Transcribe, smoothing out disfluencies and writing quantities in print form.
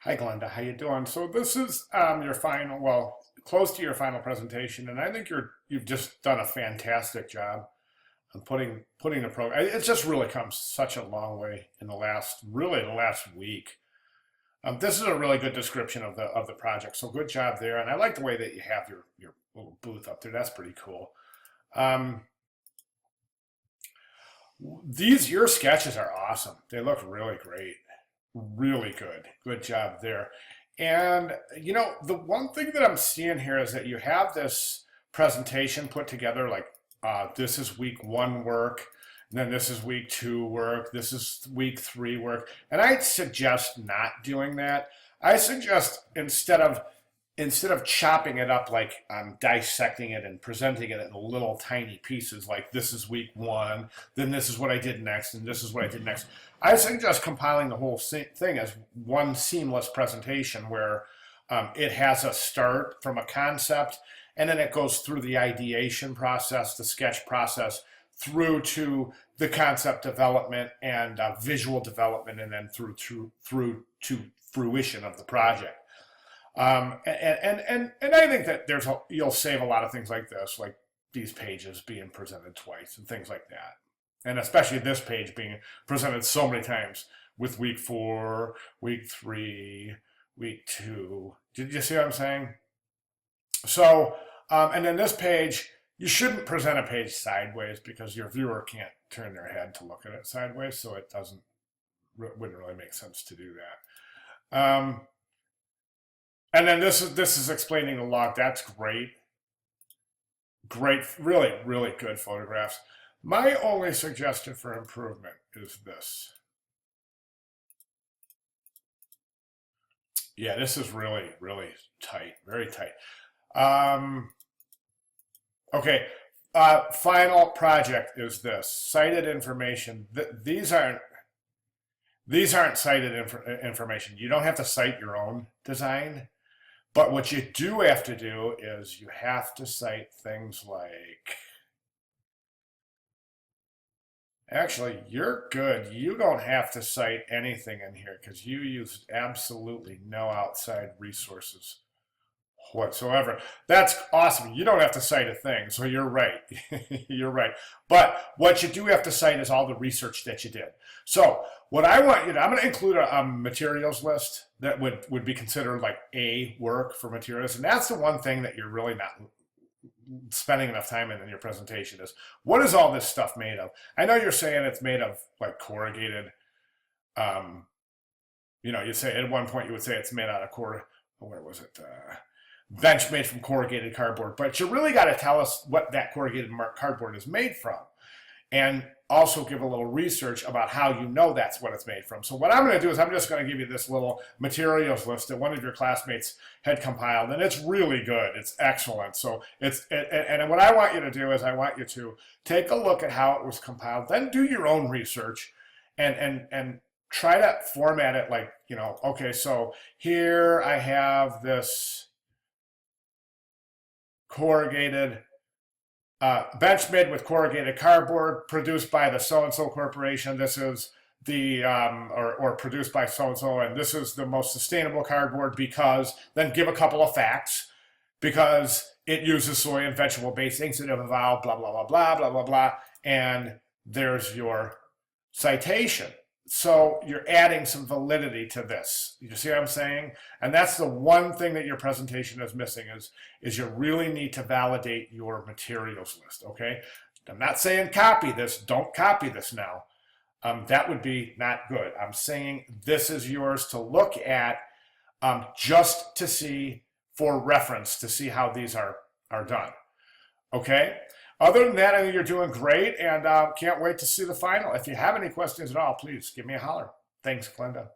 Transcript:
Hi, Glenda. How you doing? So this is your final, well, close to your final presentation, and I think you've just done a fantastic job on putting the program. It's just really come such a long way in the last week. This is a really good description of the project. So good job there, and I like the way that you have your little booth up there. That's pretty cool. Um, these your sketches are awesome. They look really great. Really good. Good job there. And the one thing that I'm seeing here is that you have this presentation put together like this is week one work, and then this is week two work, this is week three work. And I'd suggest not doing that. I suggest instead of chopping it up like I'm dissecting it and presenting it in little tiny pieces, like this is week one, then this is what I did next, and this is what I did next. I suggest compiling the whole thing as one seamless presentation where it has a start from a concept, and then it goes through the ideation process, the sketch process, through to the concept development and visual development, and then through to fruition of the project. And I think that you'll save a lot of things like this, like these pages being presented twice and things like that. And especially this page being presented so many times with week four, week three, week two. Did you see what I'm saying? So, and then this page, you shouldn't present a page sideways because your viewer can't turn their head to look at it sideways, so it wouldn't really make sense to do that. And then this is explaining the log. That's great. Great, really, really good photographs. My only suggestion for improvement is this. Yeah, this is really, really tight, very tight. Okay, final project is this. Cited information. These aren't cited information. You don't have to cite your own design. But what you do have to do is you have to cite things like, actually, you're good. You don't have to cite anything in here because you use absolutely no outside resources whatsoever. That's awesome. You don't have to cite a thing, so you're right. You're right. But what you do have to cite is all the research that you did. So what I want you to, I'm going to include a materials list that would be considered like A work for materials. And that's the one thing that you're really not spending enough time in your presentation is, what is all this stuff made of? I know you're saying it's made of like corrugated, you'd say at one point you would say it's made out of where was it? Bench made from corrugated cardboard, but you really got to tell us what that corrugated cardboard is made from, and also give a little research about how you know that's what it's made from. So what I'm going to do is I'm just going to give you this little materials list that one of your classmates had compiled, and it's really good. It's excellent. So and what I want you to do is I want you to take a look at how it was compiled, then do your own research, and try to format it like, okay, so here I have this corrugated bench made with corrugated cardboard produced by the so-and-so corporation. This is the or produced by so-and-so, and this is the most sustainable cardboard because, then give a couple of facts, because it uses soy and vegetable based inks that have evolved, blah blah blah blah blah blah blah, and there's your citation. So you're adding some validity to this. You see what I'm saying? And that's the one thing that your presentation is missing is you really need to validate your materials list, okay? I'm not saying copy this. Don't copy this now. That would be not good. I'm saying this is yours to look at, just to see, for reference, to see how these are done, okay? Other than that, I think you're doing great, and can't wait to see the final. If you have any questions at all, please give me a holler. Thanks, Glenda.